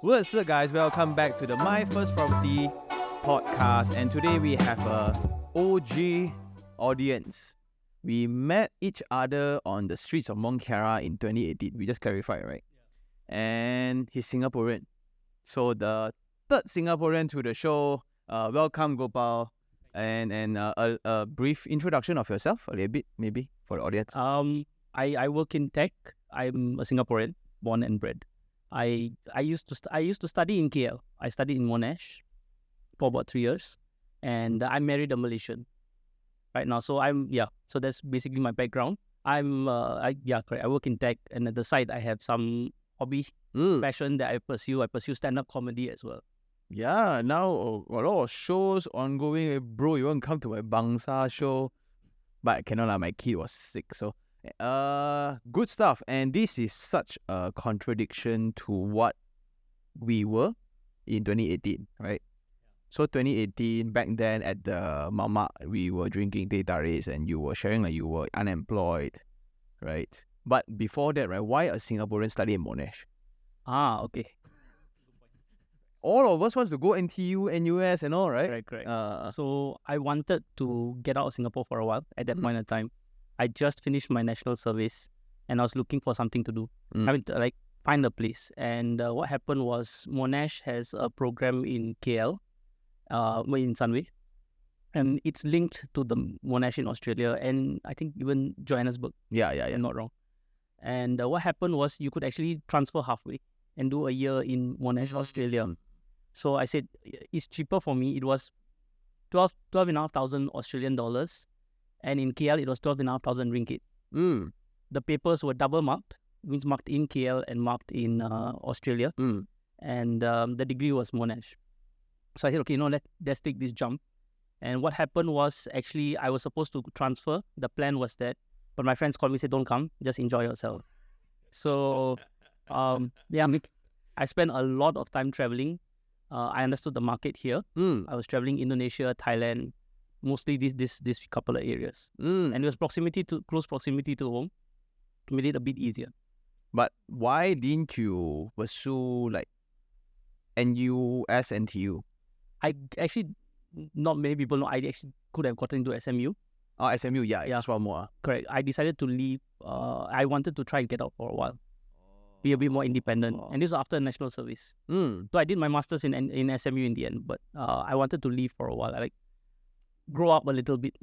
What's up, guys? Welcome back to the My First Property podcast. And today we have a OG audience. We met each other on the streets of Mont Kiara in 2018. We just clarified, right? Yeah. And he's Singaporean. So the third Singaporean to the show. Welcome, Gurpal. And a brief introduction of yourself, a little bit maybe for the audience. I work in tech. I'm a Singaporean, born and bred. I used to study in KL. I studied in Monash for about 3 years, and I married a Malaysian right now. So so that's basically my background. Correct. I work in tech, and at the side I have some hobby, passion that I pursue. I pursue stand-up comedy as well. Yeah, now a lot of shows ongoing. Hey, bro, you want to come to my Bangsa show? But I cannot, my kid was sick. So, good stuff. And this is such a contradiction to what we were in 2018, right? So 2018, back then at the Mama, we were drinking teh taris and you were sharing like you were unemployed, right? But before that, right, why a Singaporean study in Monash? Okay. All of us wants to go NTU, NUS and all, right? Correct. So I wanted to get out of Singapore for a while at that point in time. I just finished my national service and I was looking for something to do. I mean, to, find a place. And what happened was Monash has a program in KL, in Sunway. And it's linked to the Monash in Australia and I think even Johannesburg. Yeah. I'm not wrong. And what happened was you could actually transfer halfway and do a year in Monash, Australia. So I said, it's cheaper for me. It was 12,500 Australian dollars. And in KL, it was 12,500 ringgit. The papers were double marked, means marked in KL and marked in Australia. And the degree was Monash. So I said, okay, let's take this jump. And what happened was actually I was supposed to transfer. The plan was that. But my friends called me and said, don't come, just enjoy yourself. So, I spent a lot of time traveling. I understood the market here. I was traveling Indonesia, Thailand, mostly this couple of areas. And it was close proximity to home. Made it a bit easier. But why didn't you pursue like NUS, NTU? I actually, not many people know, I actually could have gotten into SMU. Oh, SMU, yeah. Just one more. Correct. I decided to leave. I wanted to try and get out for a while. Be a bit more independent. And this was after national service. So I did my master's in SMU in the end, but I wanted to leave for a while. I grow up a little bit.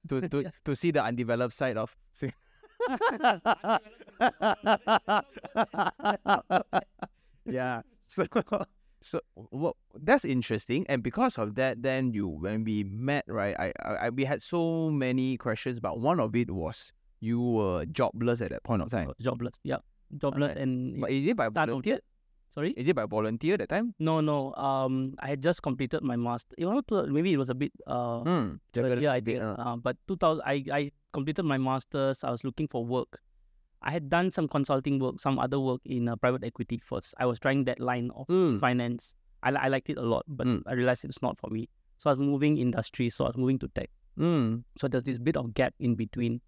To see the undeveloped side of yeah. So well, that's interesting. And because of that, then when we met, right, we had so many questions, but one of it was you were jobless at that point of time. Jobless, yeah. Jobless. And but is it by volunteer? Sorry? Is it by volunteer that time? No. I had just completed my master. Maybe it was a bit yeah, I did. But 2000 I completed my masters. I was looking for work. I had done some consulting work, some other work in private equity first. I was trying that line of finance. I liked it a lot, but I realized it's not for me. So I was moving industry, so I was moving to tech. So there's this bit of gap in between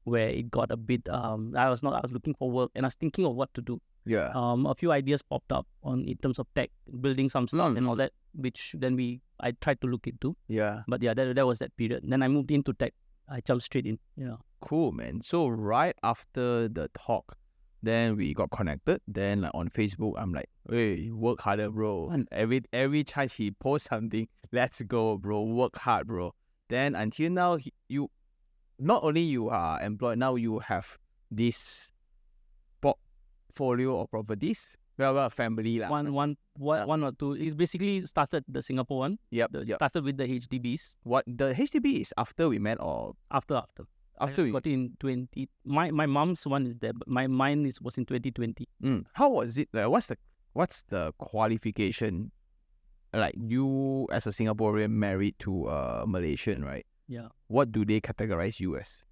where it got a bit I was looking for work and I was thinking of what to do. Yeah. A few ideas popped up in terms of tech, building some stuff and all that, which then I tried to look into. Yeah. But yeah, that was that period. Then I moved into tech. I jumped straight in. Yeah. Cool, man. So right after the talk, then we got connected. Then like on Facebook, I'm like, hey, work harder, bro. And every chance he posts something, let's go, bro. Work hard, bro. Then until now, you not only you are employed, now you have this portfolio of properties. Well, family lah. One or two. It's basically started the Singapore one. Yep. Started with the HDBs. What the HDB is after we met or after? After we got in 20. My mom's one is there, but mine was in 2020. How was it? Like, what's the qualification? Like you as a Singaporean married to a Malaysian, right? Yeah. What do they categorize you as?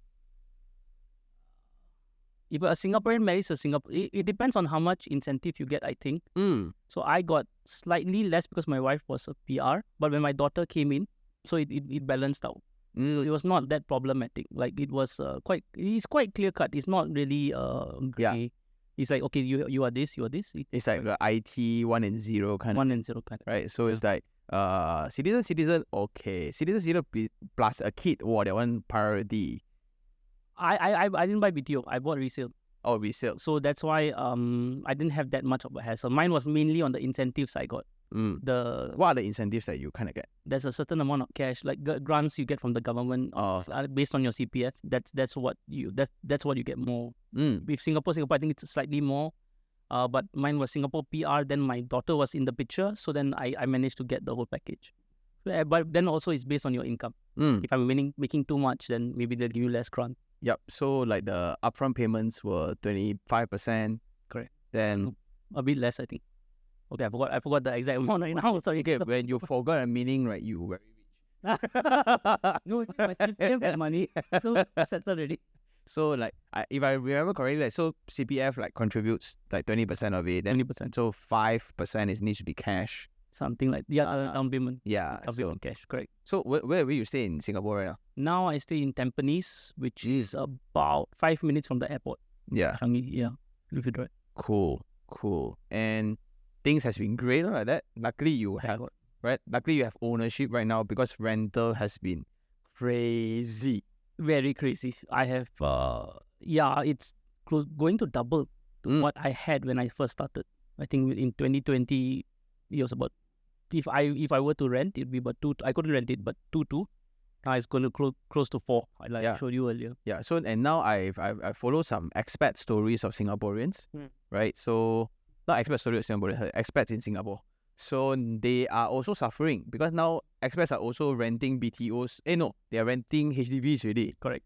If a Singaporean marries a Singaporean, it depends on how much incentive you get, I think. So I got slightly less because my wife was a PR, but when my daughter came in, so it balanced out. It was not that problematic. Like it was it's quite clear cut. It's not really gray. It's like, okay, you are this, you are this. It's like the IT 1 and 0 kind of, 1 and 0 kind of. right? So it's like citizen, okay. Citizen plus a kid, wow, that one priority. I didn't buy BTO. I bought resale. Oh, resale. So that's why I didn't have that much of a hassle. Mine was mainly on the incentives I got. What are the incentives that you kind of get? There's a certain amount of cash, like grants you get from the government based on your CPF. That's what you get more. With Singapore, I think it's slightly more. But mine was Singapore PR. Then my daughter was in the picture, so then I managed to get the whole package. But then also it's based on your income. If I'm making too much, then maybe they'll give you less grant. Yep. So like the upfront payments were 25%. Correct. Then a bit less, I think. Okay, I forgot the exact amount right now. Sorry. Okay, when you forgot a meaning, right, you were very rich. No, my CPF had money, so settled already. So like, if I remember correctly, like, so CPF like contributes like 20% of it. Then 20%. So 5% needs to be cash. Something like down payment. Yeah. Down payment cash, correct. So where will you stay in Singapore right now? Now I stay in Tampines, which is about 5 minutes from the airport. Yeah. Changi, yeah. If you drive. Cool. And things has been great like that. Luckily you have ownership right now because rental has been crazy. Very crazy. I have it's going to double to what I had when I first started. I think in 2020 it was about, if I were to rent, it'd be about 2. I couldn't rent it, but 2. Now it's going to close to 4, like I showed you earlier. Yeah. So and now I followed some expat stories of Singaporeans, right? So not expat stories of Singaporeans, expats in Singapore. So they are also suffering because now expats are also renting BTOs. They are renting HDBs already. Correct.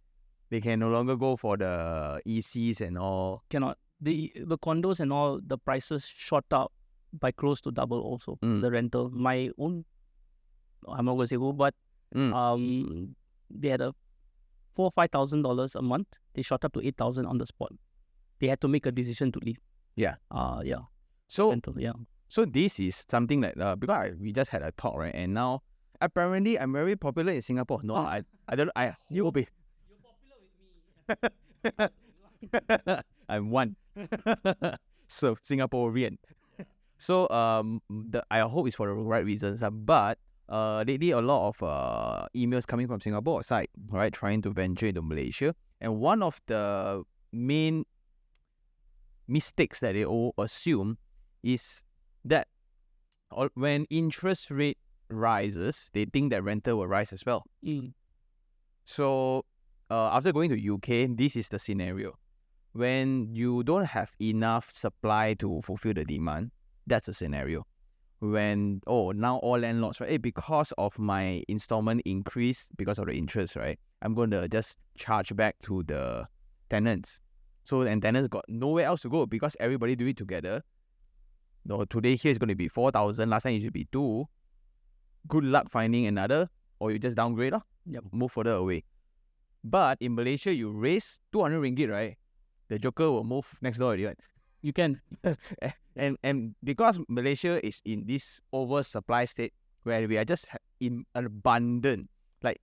They can no longer go for the ECs and all. Cannot. The condos and all, the prices shot up by close to double also. The rental. My own, I'm not going to say who, but they had a $4,000-5,000 a month. They shot up to 8,000 on the spot. They had to make a decision to leave. Yeah. So rental, So this is something like because we just had a talk, right? And now apparently I'm very popular in Singapore. No, I don't. You're popular with me. I'm one. So Singaporean. So I hope it's for the right reasons. But lately a lot of emails coming from Singapore side, right, trying to venture into Malaysia, and one of the main mistakes that they all assume is that when interest rate rises, they think that rental will rise as well. So after going to UK, this is the scenario. When you don't have enough supply to fulfill the demand, that's a scenario. When now all landlords, right, because of my installment increase because of the interest, right, I'm going to just charge back to the tenants. So and tenants got nowhere else to go because everybody do it together. No, today here is going to be 4,000. Last time it should be 2. Good luck finding another, or you just downgrade, move further away. But in Malaysia, you raise 200 ringgit, right? The joker will move next door already, right? You can. and because Malaysia is in this oversupply state where we are just in abundant, like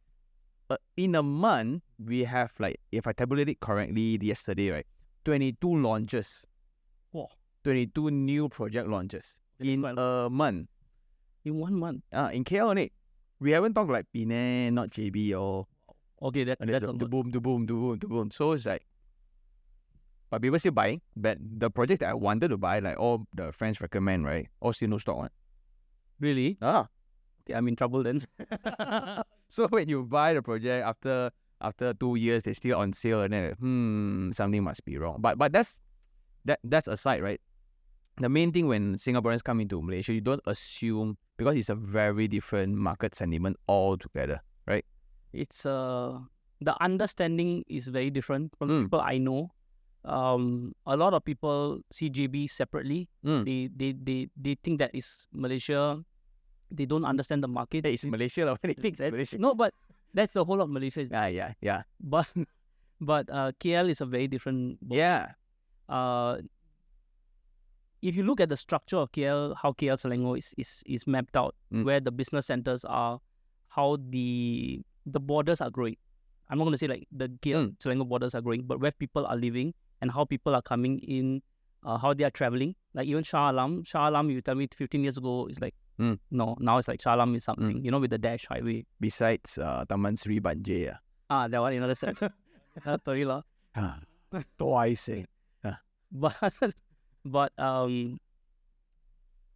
in a month we have, like, if I tabulated it correctly yesterday, right, 22 launches. Wow. 22 new project launches in a month. In 1 month? In KL only. We haven't talked like Penang, not JB or... Okay, that's the boom. So it's like... But people still buying. But the project that I wanted to buy, like all the friends recommend, right? All still no stock one. Really? Okay, I'm in trouble then. So when you buy the project after 2 years, they're still on sale, and then something must be wrong. But that's aside, right? The main thing when Singaporeans come into Malaysia, you don't assume, because it's a very different market sentiment altogether, right? It's the understanding is very different from people I know. A lot of people see JB separately. They think that is Malaysia. They don't understand the market. It's Malaysia, when it thinks Malaysia. No, but that's the whole of Malaysia. Yeah. But KL is a very different. Yeah. If you look at the structure of KL, how KL Selangor is mapped out, where the business centers are, how the borders are growing. I'm not going to say like the KL Selangor borders are growing, but where people are living and how people are coming in, how they are traveling. Like even Shah Alam, you tell me 15 years ago, it's like, no, now it's like Shah Alam is something, with the Dash Highway. Besides Taman Sri Banjir. That one, that's sorry lah. Twice. But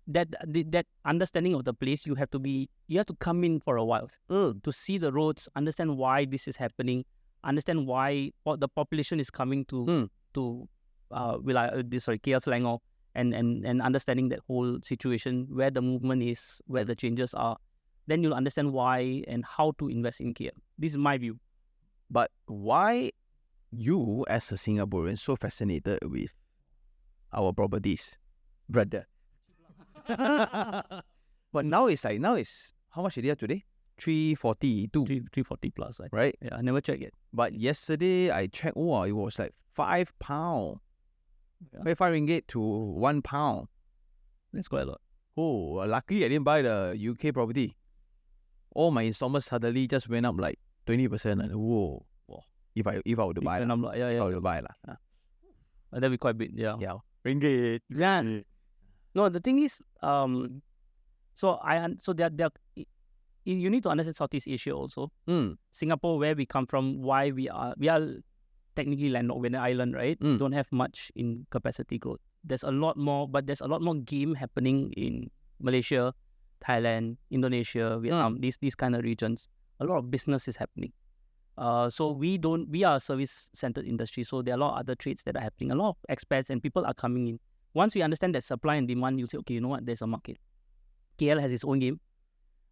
that understanding of the place, you have to come in for a while to see the roads, understand why this is happening, understand why the population is coming to KL Selangor, and understanding that whole situation, where the movement is, where the changes are. Then you'll understand why and how to invest in KL. This is my view. But why you as a Singaporean so fascinated with our properties, brother? But now it's how much is it today? 342. 340 plus, right? Yeah, I never checked yet. But yesterday I checked, it was like £5. Yeah. 5 ringgit to £1. That's quite a lot. Oh, luckily I didn't buy the UK property. All my installments suddenly just went up like 20%. And whoa. If I were to buy, if I were to buy, that'd be quite big. Yeah. Ringgit. Yeah. No, the thing is, so you need to understand Southeast Asia also. Singapore, where we come from, why we are technically landlocked, we're an island, right? Don't have much in capacity growth. There's a lot more game happening in Malaysia, Thailand, Indonesia, Vietnam, these kind of regions. A lot of business is happening. So we are a service-centered industry, so there are a lot of other trades that are happening. A lot of expats and people are coming in. Once we understand that supply and demand, you say, okay, you know what, there's a market. KL has its own game.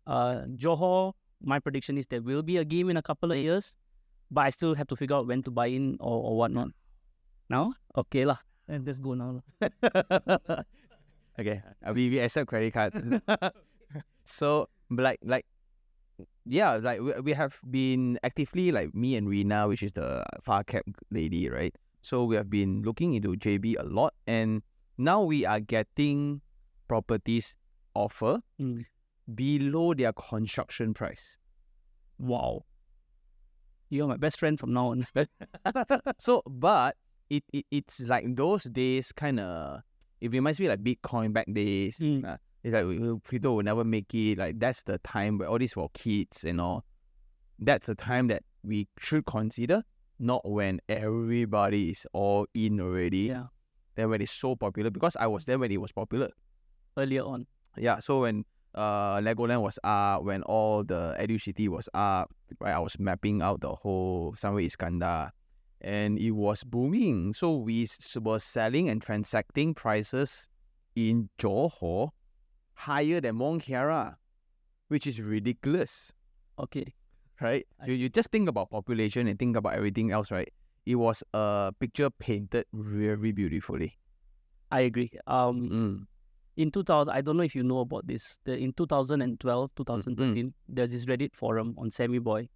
Johor, my prediction is there will be a game in a couple of years, but I still have to figure out when to buy in or whatnot. Now? Okay lah. Let's go now. Okay. We accept credit cards. So, we have been actively, like me and Rina, which is the far cap lady, right? So we have been looking into JB a lot, and now we are getting properties offer below their construction price. Wow. You're my best friend from now on. So, but it's like those days kind of, it reminds me like Bitcoin back days. It's like people will never make it. Like that's the time where all this for kids and all. That's the time that we should consider, not when everybody is all in already. Yeah. Then when it's so popular, because I was there when it was popular. Earlier on. Yeah, so when Legoland was up, when all the EduCity was up, right, I was mapping out the whole Sunway Iskandar, and it was booming. So we were selling and transacting prices in Johor higher than Mont Kiara, which is ridiculous. Okay. Right? You just think about population and think about everything else, right? It was a picture painted very beautifully. I agree. In 2000, I don't know if you know about this. In 2012, 2013, there's this Reddit forum on Sammy Boy.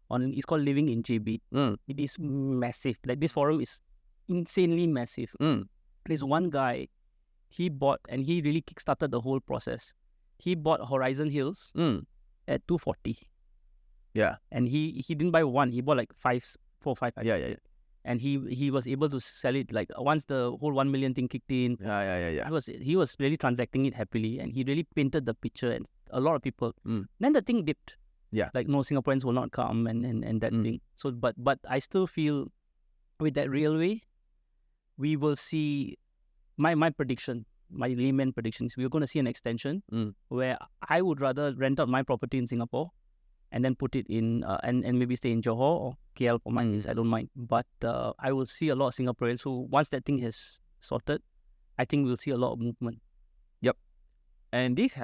It's called Living in JB. It is massive. Like this forum is insanely massive. There's one guy, he bought, and he really kickstarted the whole process. He bought Horizon Hills at 240. Yeah. And he didn't buy one. He bought like 4 or 5. Yeah. And he was able to sell it like once the whole 1 million thing kicked in. Yeah. He was really transacting it happily, and he really painted the picture, and a lot of people. Then the thing dipped. Yeah. Like no Singaporeans will not come and that thing. So but I still feel with that railway, we will see my prediction, my layman prediction is we're going to see an extension where I would rather rent out my property in Singapore and then put it in and maybe stay in Johor or KL for my case. I don't mind. But I will see a lot of Singaporeans who, once that thing has sorted, I think we'll see a lot of movement. Yep. And this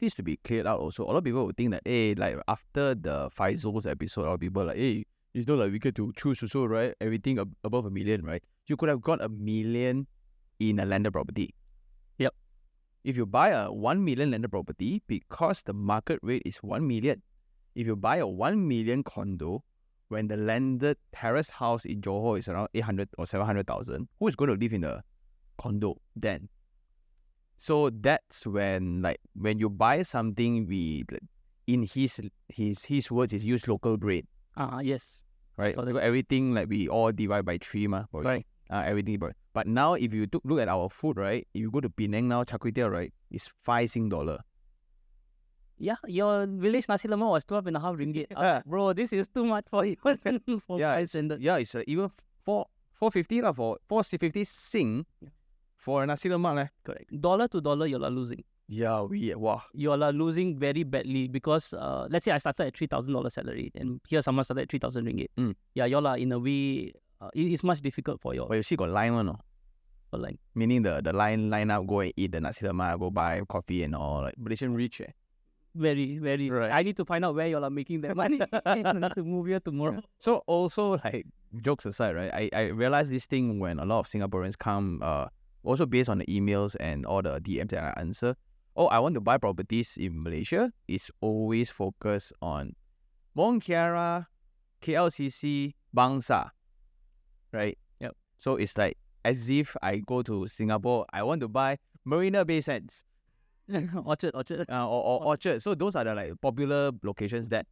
needs to be cleared out also. A lot of people would think that, hey, like after the Faisal's episode, a lot of people are like, hey, it's not like we get to choose also, right? Everything above $1 million, right? You could have got $1 million in a landed property. Yep. If you buy a 1 million landed property, because the market rate is 1 million, if you buy a 1 million condo, when the landed terrace house in Johor is around 800 or 700,000, who is going to live in a condo then? So that's when you buy something, in his words, is use local brain. Yes. Right. So everything we all divide by 3, right. Everything. But now, if you look at our food, right? If you go to Penang now, Char Kway Teow, right? It's $5 Sing. Yeah, your village nasi lemak was 12.5 ringgit. Bro, this is too much for you. For Yeah, price it's, standard. yeah, it's even 450 lah, for 450 Sing for a nasi lemak leh. Correct. Dollar to dollar, you are losing. Yeah, wow. You are losing very badly because let's say I started at $3,000 salary and here someone started at 3,000 ringgit. Yeah, you all are in a way, it's much difficult for you all. But you see got line one, no? But like, Meaning the line up, go and eat the nasi lemak, go buy coffee and all. Like Malaysian rich, eh? very, very. Right. I need to find out where you all are making that money to move here tomorrow. Yeah. So also, like, jokes aside, right? I realized this thing when a lot of Singaporeans come, also based on the emails and all the DMs that I answer. Oh, I want to buy properties in Malaysia. It's always focused on Mont Kiara, KLCC, Bangsa, right? Yep. So it's like as if I go to Singapore, I want to buy Marina Bay Sands. Orchard. Or Orchard. So those are the like popular locations that,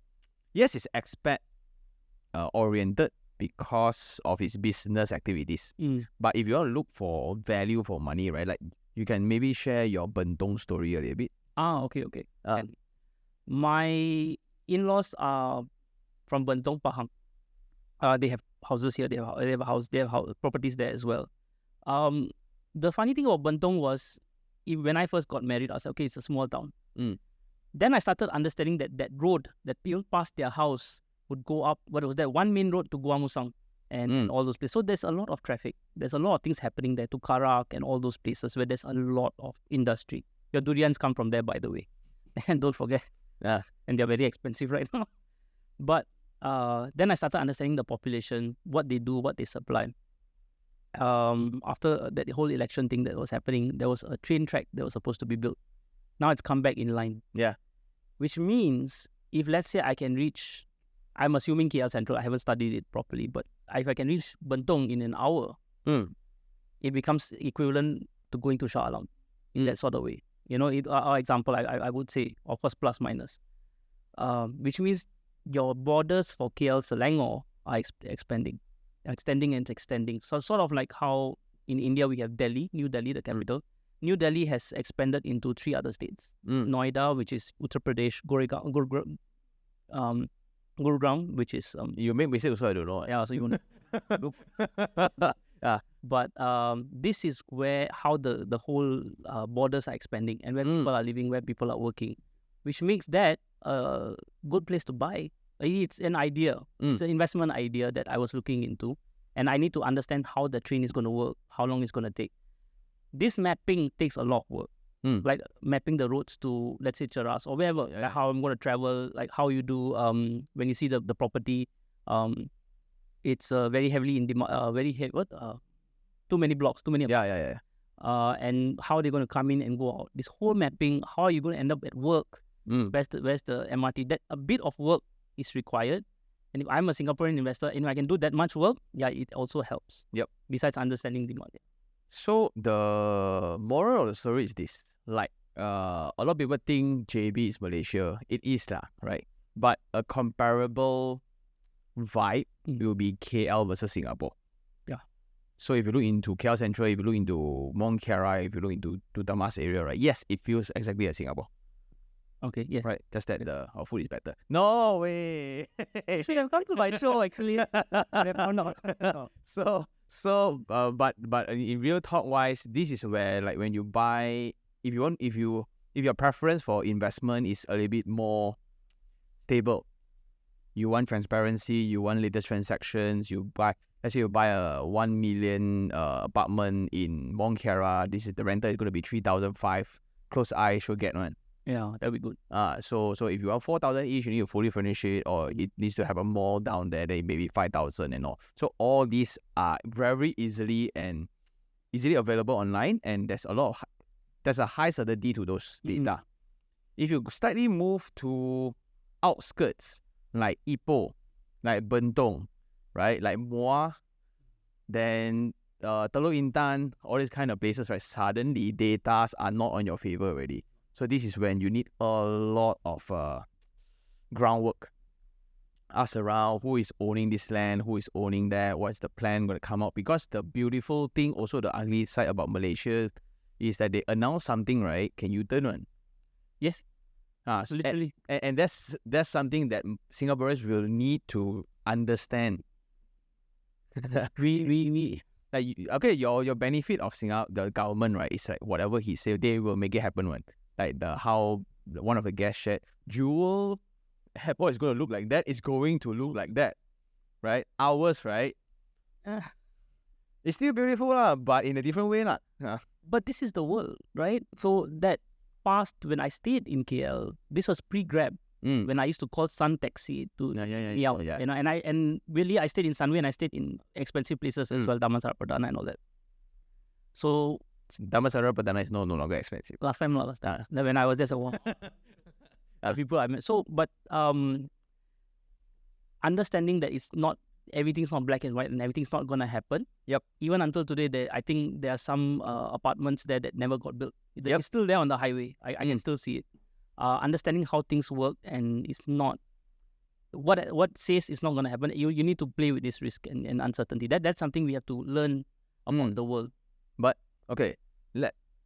yes, it's expat oriented because of its business activities. But if you want to look for value for money, right? Like you can maybe share your Bentong story a little bit. Okay. My in-laws are from Bentong, Pahang. They have houses here. They have properties there as well. The funny thing about Bentong was, when I first got married, I was like, okay, it's a small town. Then I started understanding that road that even past their house would go up. What was that? One main road to Gua Musang and all those places. So there's a lot of traffic. There's a lot of things happening there, to Karak and all those places where there's a lot of industry. Your durians come from there, by the way. And don't forget. Yeah. And they're very expensive right now. But then I started understanding the population, what they do, what they supply. After that whole election thing that was happening, there was a train track that was supposed to be built. Now it's come back in line. Yeah. Which means, if let's say I can reach, I'm assuming KL Central, I haven't studied it properly, but if I can reach Bentong in an hour, it becomes equivalent to going to Shah Alam in that sort of way. You know, our example, I would say, of course, plus minus. Which means your borders for KL Selangor are extending and extending. So sort of like how in India we have Delhi, New Delhi, the capital. New Delhi has expanded into 3 other states. Noida, which is Uttar Pradesh, Gurugram, which is... you make mistake also, I don't know. Yeah, so you want to... But this is how the whole borders are expanding and where people are living, where people are working, which makes that a good place to buy. It's an idea. It's an investment idea that I was looking into, and I need to understand how the train is going to work, how long it's going to take. This mapping takes a lot of work, like mapping the roads to, let's say, Cheras or wherever, like how I'm going to travel, like how you do when you see the property. It's very heavily in demand, too many blocks, too many. Yeah. And how they're going to come in and go out. This whole mapping, how are you going to end up at work? Where's the MRT? That a bit of work is required. And if I'm a Singaporean investor and I can do that much work, it also helps. Yep. Besides understanding the market. So the moral of the story is this: like a lot of people think JB is Malaysia. It is lah, right? But a comparable vibe will be KL versus Singapore. Yeah. So if you look into KL Central, if you look into Mont Kiara, if you look into Damas area, right? Yes, it feels exactly like Singapore. Okay, yes. Right, just that our food is better. No way. Should have come to my show actually. No. But in real talk wise, this is where, like, when you buy, if your preference for investment is a little bit more stable, you want transparency, you want latest transactions, let's say you buy a 1 million apartment in Mont Kiara, the rental is going to be 3,500, close eye should get one. Yeah, that'd be good. So if you have 4,000 each, you need to fully furnish it, or it needs to have a mall down there, then maybe 5,000 and all. So all these are very easily available online, and there's a high certainty to those data. If you slightly move to outskirts like Ipoh, like Bentong, right, like Muar, then Teluk Intan, all these kind of places, right, suddenly data are not on your favor already. So this is when you need a lot of groundwork. ask around who is owning this land, who is owning that, what's the plan going to come out. Because the beautiful thing, also the ugly side about Malaysia is that they announce something, right? Can you turn on? Yes, literally. And that's something that Singaporeans will need to understand. we Like, okay, your benefit of the government, right, is like whatever he say, they will make it happen. One like one of the guests shared, Jewel Airport is going to look like that. It's going to look like that, right? Ours, right? It's still beautiful, but in a different way, But this is the world, right? So that past when I stayed in KL, this was pre-Grab. When I used to call Sun Taxi to me out, you know, and really I stayed in Sunway and I stayed in expensive places as well, Damansara Perdana and all that. So Damansara Perdana is no longer expensive. Last time. When I was there, so people I met. So, but understanding that everything's not black and white and everything's not gonna happen. Yep. Even until today, I think there are some apartments there that never got built. It's still there on the highway. I can still see it. Understanding how things work and it's not what says it's not going to happen. You need to play with this risk and uncertainty. That's something we have to learn among the world. But okay,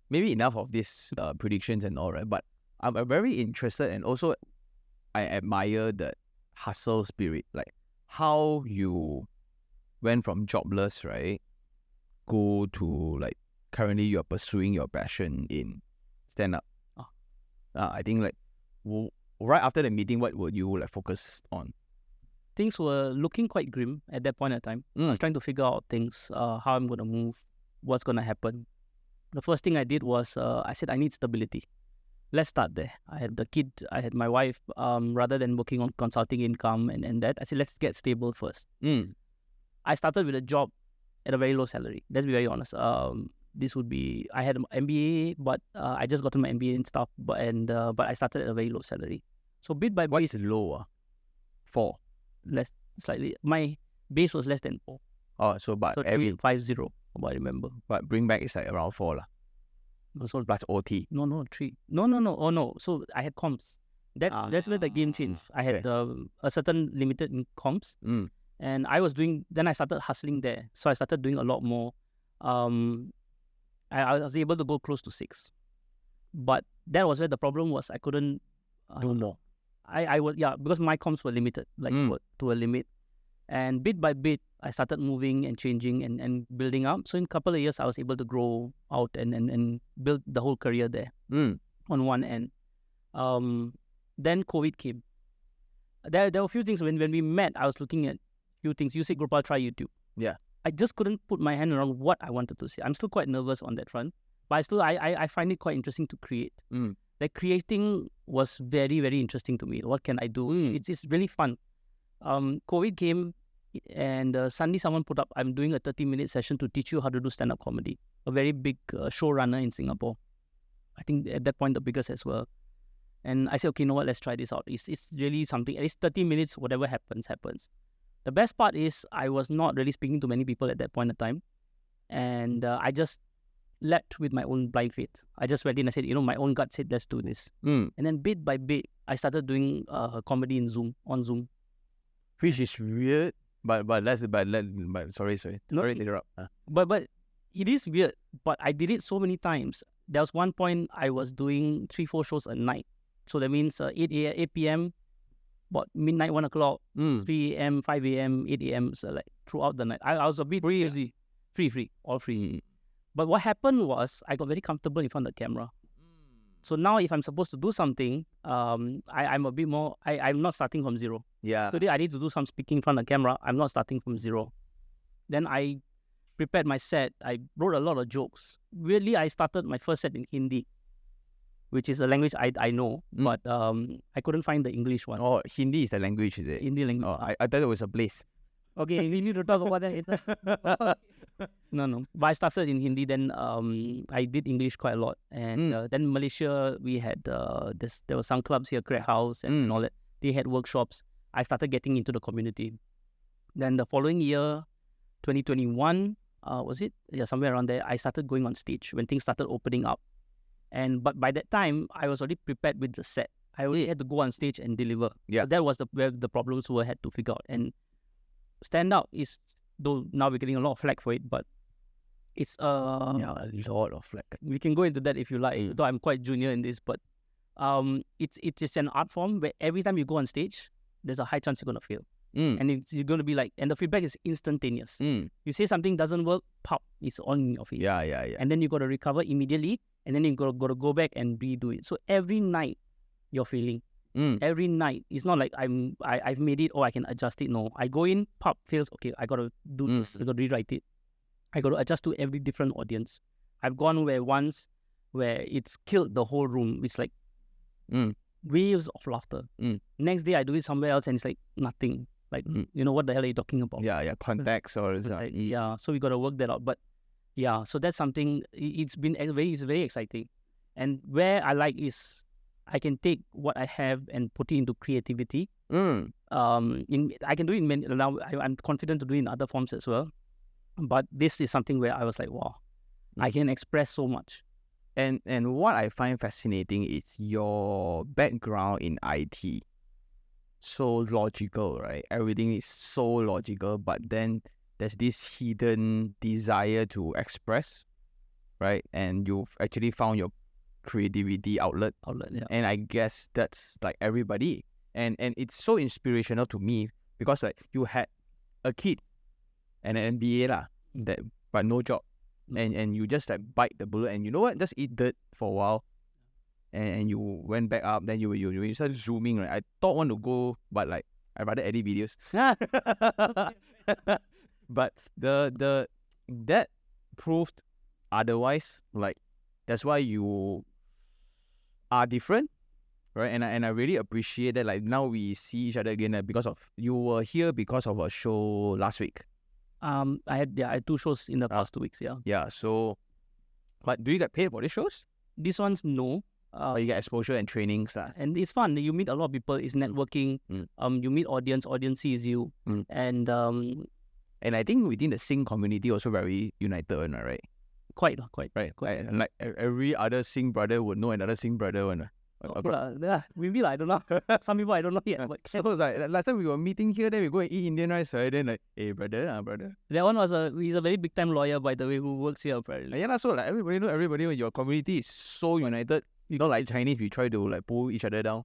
maybe enough of these predictions and all, right? But I'm very interested, and also I admire the hustle spirit, like how you went from jobless, right, go to like currently you're pursuing your passion in stand up. I think like right after the meeting, what would you like focus on? Things were looking quite grim at that point in time. I was trying to figure out things, how I'm going to move, what's going to happen. The first thing I did was I said I need stability. Let's start there. I had the kid, I had my wife. Rather than working on consulting income and that, I said let's get stable first. I started with a job at a very low salary. Let's be very honest. This would be, I had an MBA, but I just got to my MBA and stuff, but I started at a very low salary. So bit by bit. What's lower? 4? Less, slightly. My base was less than 4. Oh, so every 350, what I remember. But bring back is like around 4 lah. So plus OT. No, 3. No. Oh no. So I had comps. That's where the game changed. I had a certain limited in comps, and I was doing. Then I started hustling there. So I started doing a lot more. I was able to go close to 6, but that was where the problem was. I couldn't do more. I was because my comps were limited, to a limit, and bit by bit I started moving and changing and building up. So in a couple of years I was able to grow out and build the whole career there on one end. Then COVID came. There were a few things when we met. I was looking at few things. You said, Gurpal, try YouTube. Yeah. I just couldn't put my hand around what I wanted to say. I'm still quite nervous on that front, but I find it quite interesting to create. Like creating was very, very interesting to me. What can I do? It's really fun. COVID came, and suddenly someone put up, I'm doing a 30-minute session to teach you how to do stand-up comedy. A very big showrunner in Singapore. I think at that point the biggest as well. And I said, okay, you know what? Let's try this out. It's really something. At least 30 minutes, whatever happens. The best part is I was not really speaking to many people at that point in time. And I just leapt with my own blind faith. I just went in and I said, my own gut said, let's do this. And then bit by bit, I started doing comedy on Zoom. Which is weird, but sorry to interrupt. But it is weird, but I did it so many times. There was one point I was doing 3-4 shows a night. So that means 8 p.m., about midnight, 1 o'clock, 3 a.m., 5 a.m., 8 a.m., so like throughout the night. I was a bit crazy. Free, all free. But what happened was I got very comfortable in front of the camera. So now if I'm supposed to do something, I'm a bit more, I'm not starting from zero. Yeah. Today I need to do some speaking in front of the camera. I'm not starting from zero. Then I prepared my set. I wrote a lot of jokes. Weirdly, I started my first set in Hindi, which is a language I know, but I couldn't find the English one. Oh, Hindi is the language, is it? Hindi language. Oh, I thought it was a place. Okay, we need to talk about that later. No. But I started in Hindi, then I did English quite a lot. And then Malaysia, we had, there were some clubs here, Crack House and all that. They had workshops. I started getting into the community. Then the following year, 2021, was it? Yeah, somewhere around there, I started going on stage when things started opening up. But by that time, I was already prepared with the set. I only had to go on stage and deliver. Yeah. So that was where the problems were had to figure out. And stand out is, though now we're getting a lot of flack for it, but it's a lot of flack. we can go into that if you like. Though I'm quite junior in this, but it's an art form where every time you go on stage, there's a high chance you're gonna fail. And you're going to be like, and the feedback is instantaneous. You say something doesn't work, pop, it's on your face. Yeah. And then you got to recover immediately, and then you got to go back and redo it. So every night you're failing. Every night. It's not like I've made it or I can adjust it. No, I go in, pop, fails. Okay, I got to do this. I got to rewrite it. I got to adjust to every different audience. I've gone where it's killed the whole room. It's like waves of laughter. Next day I do it somewhere else and it's like nothing. Like, what the hell are you talking about? Yeah, context or like, yeah, so we got to work that out. But yeah, so that's something, it's very exciting. And where I like is I can take what I have and put it into creativity. I can do it in many, now I'm confident to do it in other forms as well. But this is something where I was like, wow, I can express so much. And what I find fascinating is your background in IT. So logical, right? Everything is so logical, but then there's this hidden desire to express, right? And you've actually found your creativity outlet. Yeah. And I guess that's like everybody. And it's so inspirational to me because like you had a kid and an MBA but no job. And you just like bite the bullet and you know what? Just eat dirt for a while. And you went back up, then you started zooming, right? I thought want to go, but like I'd rather edit videos. But that proved otherwise. Like that's why you are different, right? And I really appreciate that. Like now we see each other again because of you were here because of a show last week. I had 2 shows in the past 2 weeks. Yeah. So, but do you get paid for these shows? These ones, no. You get exposure and trainings. And it's fun. You meet a lot of people. It's networking. You meet audience sees you. And I think within the Sing community also very united, right? Quite. Right. And like every other Sing brother would know another Sing brother. Maybe I don't know. Some people I don't know yet. But so like last time we were meeting here, then we go and eat Indian rice, right? Then like, hey brother. That one he's a very big time lawyer, by the way, who works here apparently. Yeah, so like everybody know everybody. Your community is so united. Not like Chinese, we try to like pull each other down.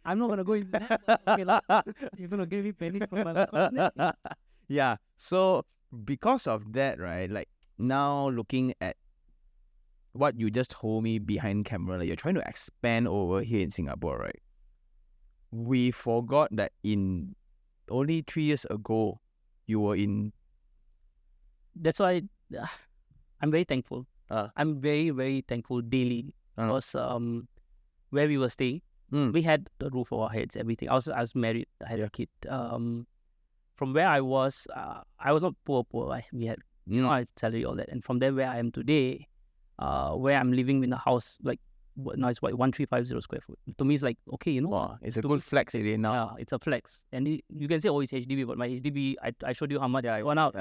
I'm not gonna go in that. Okay, you're gonna give me penny for my Yeah. So because of that, right? Like now looking at what you just told me behind camera, like you're trying to expand over here in Singapore, right? We forgot that in only 3 years ago, you were in. That's why I'm very thankful. I'm very, very thankful daily. Because where we were staying, we had the roof over our heads, everything. I was married, I had a kid. From where I was not poor. We had I had salary, all that. And from there where I am today, where I'm living in a house like now it's 1350 square foot. To me it's like okay, Wow, it's a good flex area now. Yeah, it's a flex. And you can say it's HDB, but my HDB I showed you how much I went out,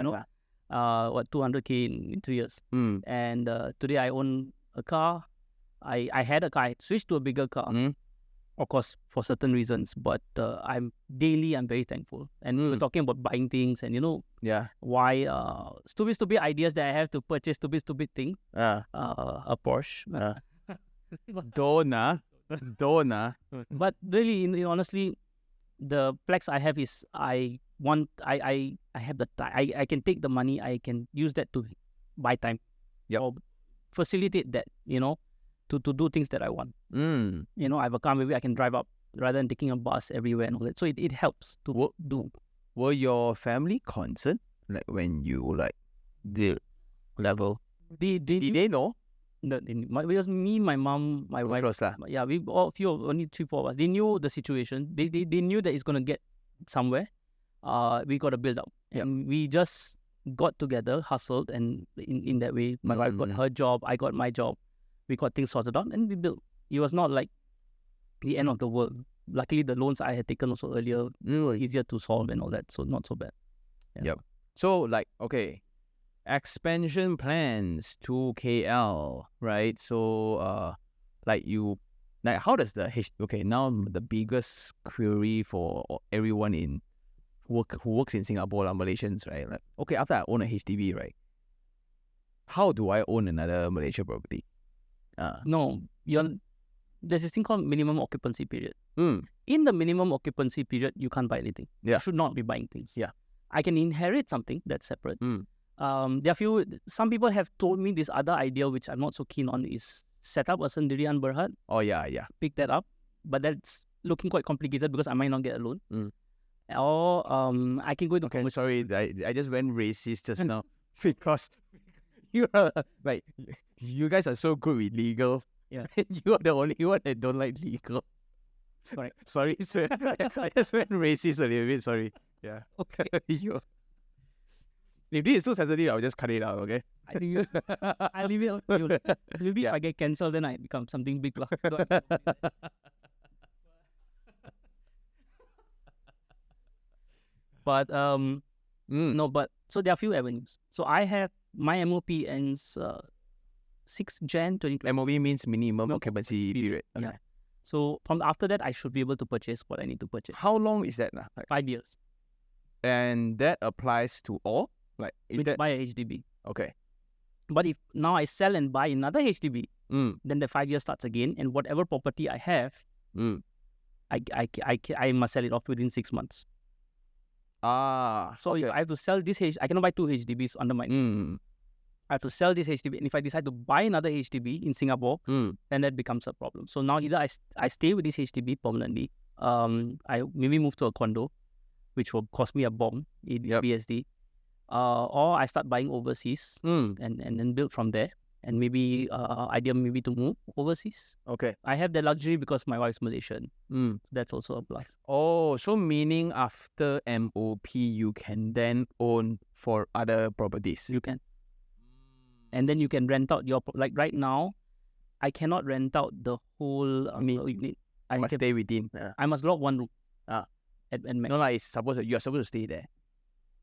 200k in 2 years. And today I own a car. I had a car. I switched to a bigger car, of course, for certain reasons. But I'm very thankful. And we were talking about buying things, and why stupid ideas that I have to purchase stupid things. A Porsche. Don't. But really, honestly, the flex I have is I have the time. I can take the money. I can use that to buy time. Or facilitate that. To do things that I want. I have a car, maybe I can drive up rather than taking a bus everywhere and all that. So it helps to do. Were your family concerned, like when you did level? Did they know? No, it was me, my mom, my wife. Close, yeah, we all only 3-4 of us. They knew the situation. They knew that it's gonna get somewhere. We got to build up, and we just got together, hustled, and in that way, my wife got her job, I got my job. We got things sorted out and we built. It was not like the end of the world. Luckily, the loans I had taken also earlier were easier to solve and all that, so not so bad. Yep. So expansion plans to KL, right? So Like, how does the okay, now the biggest query for everyone who works in Singapore, like Malaysians, right? Like, okay, after I own a HDB, right? How do I own another Malaysia property? No, there's this thing called minimum occupancy period. Mm. In the minimum occupancy period, you can't buy anything. Yeah. You should not be buying things. Yeah. I can inherit something that's separate. Mm. Some people have told me this other idea, which I'm not so keen on, is set up a sendirian berhad, Oh yeah. pick that up. But that's looking quite complicated because I might not get a loan. Mm. Or I can go into Okay, sorry, I just went racist just now because you are like, you guys are so good with legal. Yeah. You are the only one that don't like legal. Correct. Sorry, sir. I just went racist a little bit. Sorry. Yeah. Okay. If this is too sensitive, I'll just cut it out. Okay. I think I'll leave it on you. Maybe if I get cancelled, then I become something big. But no, but so there are a few avenues. So I have my MOP ends 6 Jan 2020. MOB means minimum occupancy period. Okay. Yeah. So from after that, I should be able to purchase what I need to purchase. How long is that now? 5 years. And that applies to all? Like, is that Buy a HDB. okay? But if now I sell and buy another HDB, Mm. then the 5 years starts again, and whatever property I have, Mm. I must sell it off within 6 months. So okay. if I have to sell this I cannot buy 2 HDBs under my name. I have to sell this HDB, and if I decide to buy another HDB in Singapore, then that becomes a problem. So now either I stay with this HDB permanently, I maybe move to a condo, which will cost me a bomb in BSD, or I start buying overseas and then build from there. And maybe idea maybe to move overseas. Okay. I have the luxury because my wife's Malaysian. That's also a plus. Oh, so meaning after MOP, you can then own for other properties. You can. And then you can rent out like right now, I cannot rent out the whole unit. I must stay within. I must lock one room. At max. No, it's you're supposed to stay there.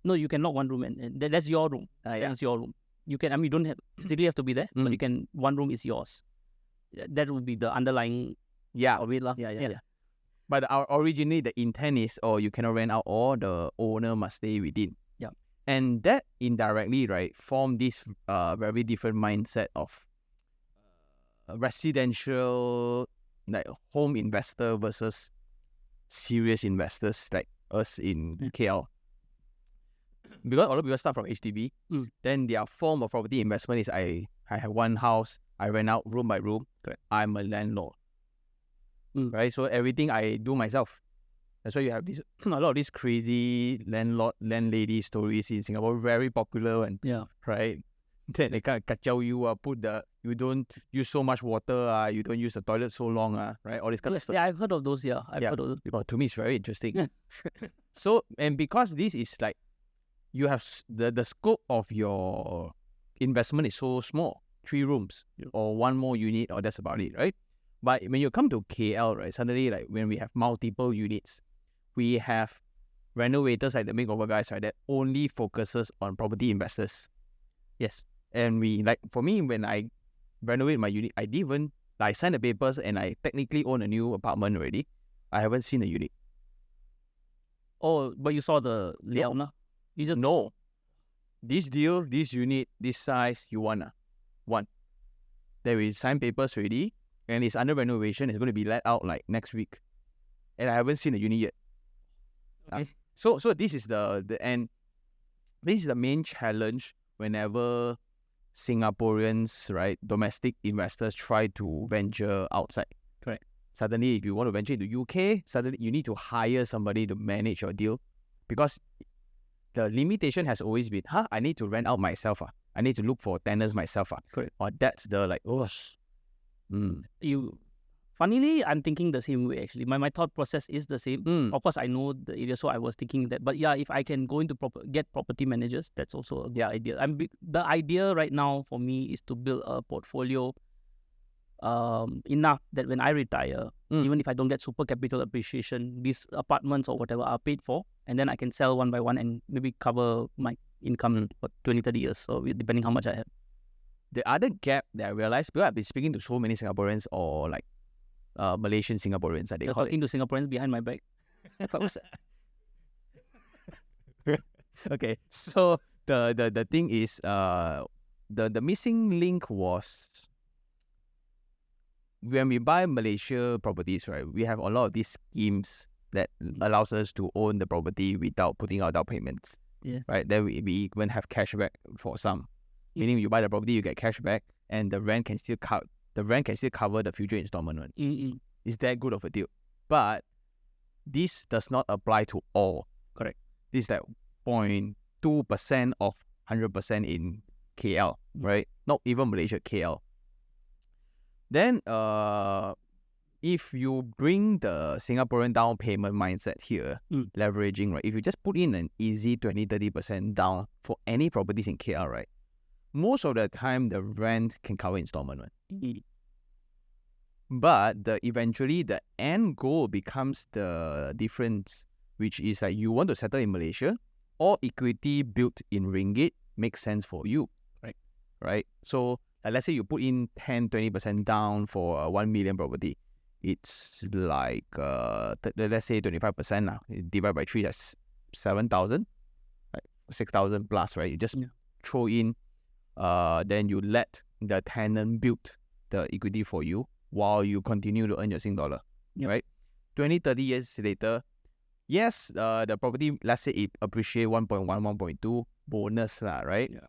No, you can lock one room and that's your room. That's your room. You can, you don't have, still have to be there, but you can, one room is yours. That would be the underlying of it. Yeah. But originally the intent is, you cannot rent out, or the owner must stay within. Yeah. And that indirectly, right, form this very different mindset of residential, like home investor versus serious investors like us in KL. Because a lot of people start from HDB, then their form of property investment is I have one house, I rent out room by room. I'm a landlord, right? So everything I do myself. That's why you have a lot of these crazy landlady stories in Singapore, very popular and right. Then they kind of kacau you, you don't use so much water, you don't use the toilet so long, right? All this kind of stuff. Yeah, I've heard of those. I've heard of those. But to me, it's very interesting. So, and because this is like, you have the scope of your investment is so small, 3 rooms or one more unit, or that's about it, right? But when you come to KL, right, suddenly like when we have multiple units, we have renovators like the makeover guys, right, that only focuses on property investors. Yes. And for me, when I renovate my unit, I didn't even, I signed the papers and I technically own a new apartment already. I haven't seen the unit. Oh, but you saw the layout, no? You just no. This deal, this unit, this size, you want one. Then we sign papers already, and it's under renovation. It's going to be let out like next week, and I haven't seen the unit yet. Okay. So this is and this is the main challenge whenever Singaporeans, right, domestic investors try to venture outside. Correct. Suddenly, if you want to venture into UK, suddenly you need to hire somebody to manage your deal, because the limitation has always been, I need to rent out myself. I need to look for tenants myself. Correct. Or that's the like, Funnily, I'm thinking the same way actually. My thought process is the same. Of course, I know the area, so I was thinking that. But yeah, if I can go into get property managers, that's also a good idea. The idea right now for me is to build a portfolio enough that when I retire, even if I don't get super capital appreciation, these apartments or whatever are paid for, and then I can sell one by one and maybe cover my income for 20, 30 years, so depending how much I have. The other gap that I realized, because I've been speaking to so many Singaporeans or like Malaysian Singaporeans, they You're call it. talking to Singaporeans behind my back. Okay, so the thing is, the missing link was when we buy Malaysia properties, right? We have a lot of these schemes that allows us to own the property without putting out down payments. Yeah. Right. Then we even have cashback for some, meaning you buy the property, you get cashback, and the rent can still cover the future installment. One. Mm-mm. Is that good of a deal? But this does not apply to all. Correct. This is like 0.2% of 100% in KL, right? Not even Malaysia, KL. Then, if you bring the Singaporean down payment mindset here, leveraging, right? If you just put in an easy 20-30% down for any properties in KL, right? Most of the time, the rent can cover installment, right? But eventually, the end goal becomes the difference, which is like you want to settle in Malaysia, or equity built in ringgit makes sense for you, right? So, let's say you put in 10-20% down for a 1 million property. It's like, let's say 25% now. Divide by 3, that's 7,000, right? 6,000 plus, right? You just throw in, then you let the tenant build the equity for you while you continue to earn your Sing dollar, right? 20-30 years later, yes, the property, let's say it appreciate 1.1, 1.2 bonus, right? Yeah.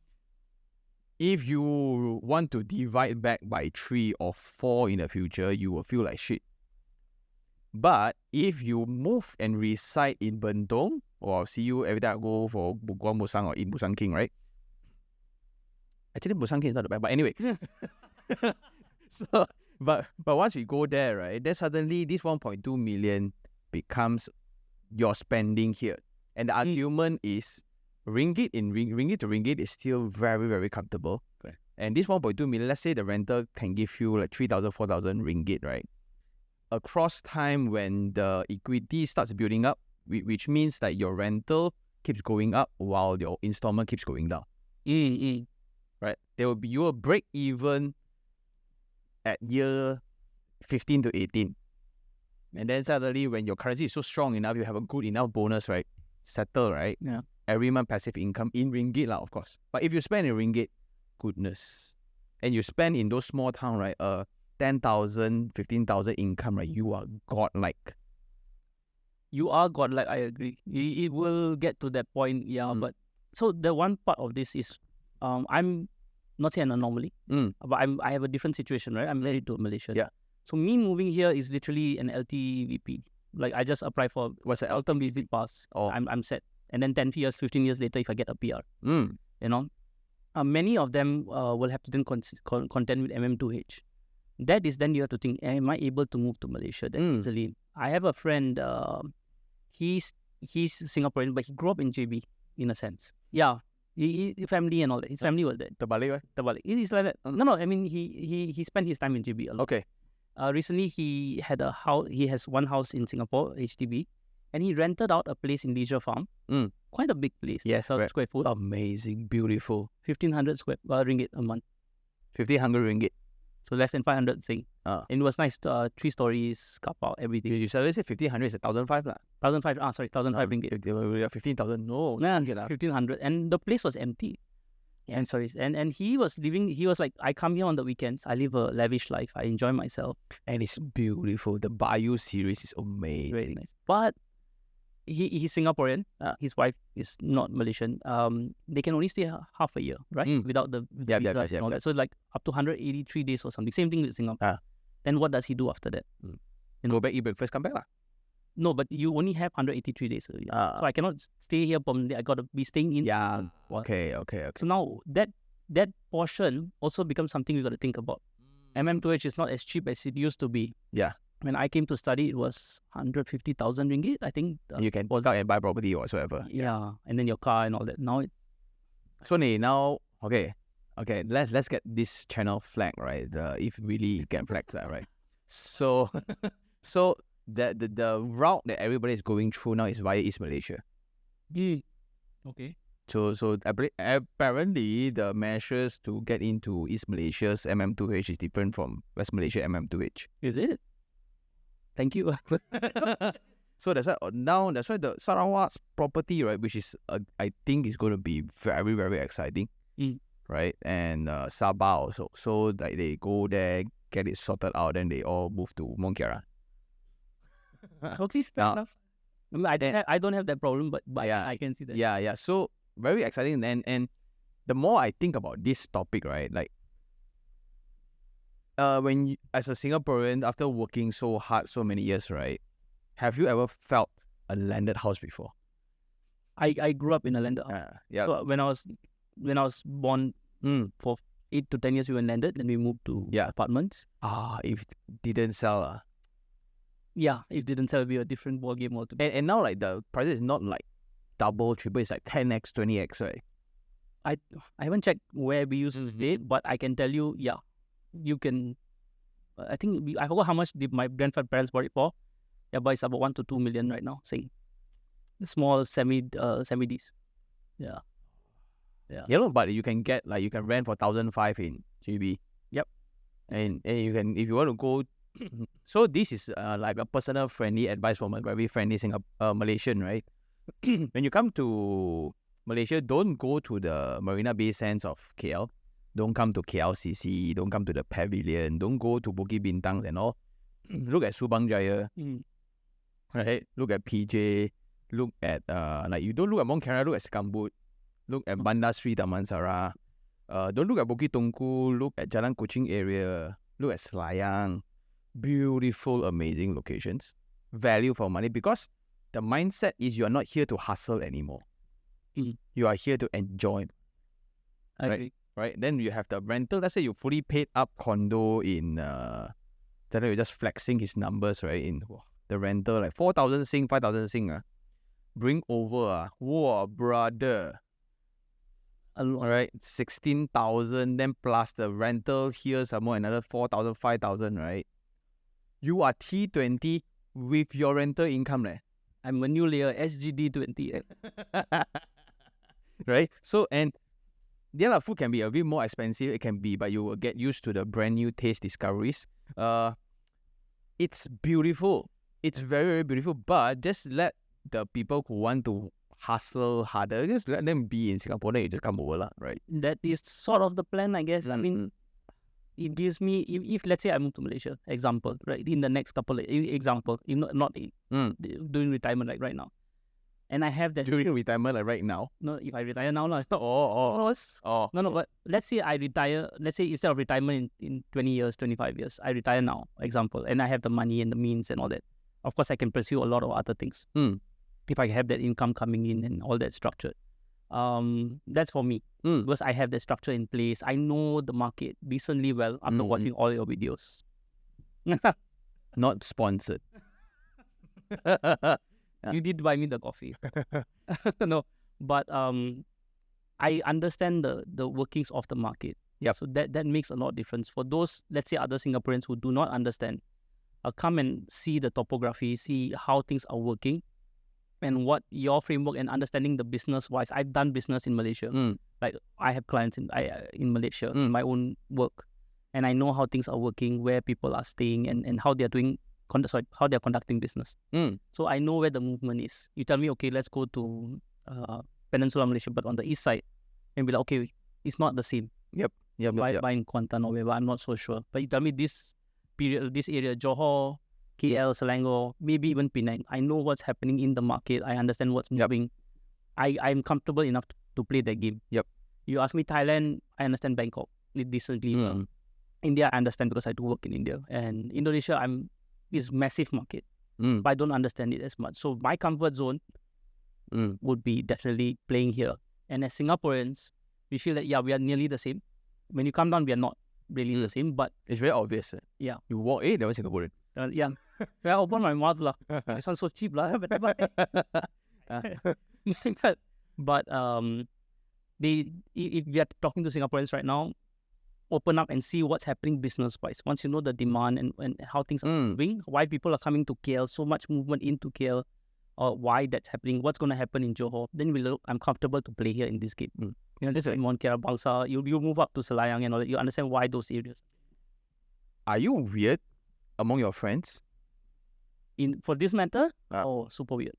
If you want to divide back by 3 or 4 in the future, you will feel like shit. But if you move and reside in Bentong, or see you every time I go for Bukuan Musang or in Busan King, right? Actually, Busan King is not the bad, but anyway. So, but once you go there, right, then suddenly this 1.2 million becomes your spending here. And the argument is ringgit to ringgit is still very, very comfortable. Okay. And this 1.2 million, let's say the rental can give you like 3,000, 4,000 ringgit, right? Across time, when the equity starts building up, which means that your rental keeps going up while your installment keeps going down. Right? You will break even at year 15 to 18. And then suddenly, when your currency is so strong enough, you have a good enough bonus, right? Settle, right? Yeah. Every month passive income in ringgit, of course. But if you spend in ringgit, goodness. And you spend in those small towns, right? 10,000, 15,000 income, right? You are godlike. You are godlike, I agree. It will get to that point, but so the one part of this is, I'm not saying an anomaly, but I have a different situation, right? I'm married to a Malaysian. Yeah. So me moving here is literally an LTVP. Like I just apply for what's an LTVP pass. Oh. I'm set. And then 10 years, 15 years later, if I get a PR, you know, many of them will have to then contend with MM2H. That is, then you have to think, am I able to move to Malaysia that easily? I have a friend, he's Singaporean, but he grew up in JB in a sense. Yeah, he family and all that. His family was there. Terbalik, right? Terbalik. It's like that. No, I mean, he spent his time in JB a lot. Okay. Recently, he had a house. He has one house in Singapore, HDB, and he rented out a place in Leisure Farm. Quite a big place. Yes, square foot. Amazing, beautiful. 1,500 ringgit a month. 1,500 ringgit. So less than 500 Sing. And it was nice. 3 stories, car park, everything. You suddenly say 1,500 is 1,500 lah. 1,500. Sorry, 1,500 ringgit. 15,000. No. Yeah, 1,500, and the place was empty. Yeah. And he was living. He was like, I come here on the weekends. I live a lavish life. I enjoy myself, and it's beautiful. The Bayou series is amazing. Very nice. But he's Singaporean. His wife is not Malaysian. They can only stay half a year, right? Without the visas and all that. So like up to 183 days or something. Same thing with Singapore. Then what does he do after that? Go back, eat breakfast, come back lah. No, but you only have 183 days a year. So I cannot stay here permanently. I got to be staying in. Yeah. Okay. So now that portion also becomes something we got to think about. MM2H is not as cheap as it used to be. Yeah. When I came to study, it was 150,000 ringgit, I think. You can go out and buy property or whatsoever. Yeah, and then your car and all that. Now So now, okay, let's get this channel flagged, right? If really get flagged, right? So the route that everybody is going through now is via East Malaysia. Okay. So apparently the measures to get into East Malaysia's MM2H is different from West Malaysia MM2H. Is it? Thank you. So that's why that's why the Sarawak's property, right, which is I think is going to be very, very exciting, right? And Sabah also. So like they go there, get it sorted out, then they all move to Mongkera. Okay, fair enough. I don't have that problem, but Yeah. I can see that. Yeah. So very exciting. And the more I think about this topic, right, like when you, as a Singaporean, after working so hard so many years, right, have you ever felt a landed house before? I grew up in a landed house. Yeah. So when I was born, for 8 to 10 years we were landed, then we moved to apartments. If it didn't sell, Yeah, if it didn't sell, it'd be a different ball game altogether. and now like the price is not like double, triple, it's like 10x, 20x, right? I haven't checked where we used to stay, but I can tell you, yeah, you can. I think I forgot how much my grandparents bought it for. Yeah, but it's about 1 to 2 million right now. Saying the small semi Ds. Yeah. Yeah, but you can get like you can rent for 1,500 in GB. Yep. And you can, if you want to go. So this is like a personal friendly advice from a very friendly Malaysian, right? When you come to Malaysia, don't go to the Marina Bay Sands of KL. Don't come to KLCC. Don't come to the Pavilion. Don't go to Bukit Bintang and all. Look at Subang Jaya, right? Look at PJ. Look at like you don't look at Mongkera. Look at Sekambut. Look at Bandar Sri Damansara. Don't look at Bukit Tungku. Look at Jalan Kuching area. Look at Selayang. Beautiful, amazing locations. Value for money, because the mindset is you are not here to hustle anymore. You are here to enjoy. I agree. Right? Then you have the rental. Let's say you fully paid up condo in you're just flexing his numbers, right? In the rental, like 4,000 Sing, 5,000 Sing. Bring over. Whoa, brother. Alright, 16,000, then plus the rental here, some more another 4,000, 5,000, right? You are T20 with your rental income, I'm a new layer, SGD20. Right? So, and the food can be a bit more expensive, it can be, but you will get used to the brand new taste discoveries. It's beautiful. It's very, very beautiful, but just let the people who want to hustle harder, just let them be in Singapore, then you just come over, right? That is sort of the plan, I guess. I mean, it gives me, if let's say I move to Malaysia, example, right, in the next couple of, example, not doing retirement like right now, and I have that during retirement like right now. No, if I retire now, no, but let's say I retire. Let's say instead of retirement in 20 years, 25 years, I retire now, example, and I have the money and the means and all that. Of course, I can pursue a lot of other things. If I have that income coming in and all that structured. That's for me, because I have the structure in place. I know the market decently well after watching all your videos. Not sponsored. You did buy me the coffee. No, but I understand the workings of the market. Yeah. So that makes a lot of difference for those, let's say, other Singaporeans who do not understand. Come and see the topography, see how things are working, and what your framework and understanding the business wise. I've done business in Malaysia. Like I have clients in Malaysia, my own work, and I know how things are working, where people are staying, and how they're doing. How they're conducting business. So I know where the movement is. You tell me, okay, let's go to Peninsular Malaysia, but on the east side, and be like, okay, it's not the same. Yep. By in Kuantan or wherever, I'm not so sure. But you tell me this period, this area, Johor, KL, Selangor, maybe even Penang. I know what's happening in the market. I understand what's moving. I'm comfortable enough to play that game. You ask me Thailand, I understand Bangkok decently. India, I understand because I do work in India. And Indonesia, is massive market, but I don't understand it as much. So my comfort zone would be definitely playing here. And as Singaporeans, we feel that we are nearly the same. When you come down, we are not really the same, but it's very obvious. Yeah. You walk, that was Singaporean. Yeah. I open my mouth lah. This sounds so cheap lah. But if we are talking to Singaporeans right now, open up and see what's happening business-wise. Once you know the demand and how things are moving, why people are coming to KL, so much movement into KL, or why that's happening, what's going to happen in Johor, then I'm comfortable to play here in this game. This is Mongkera, Bangsa, you move up to Selayang and all that, you understand why those areas. Are you weird among your friends? For this matter, Ah. super weird.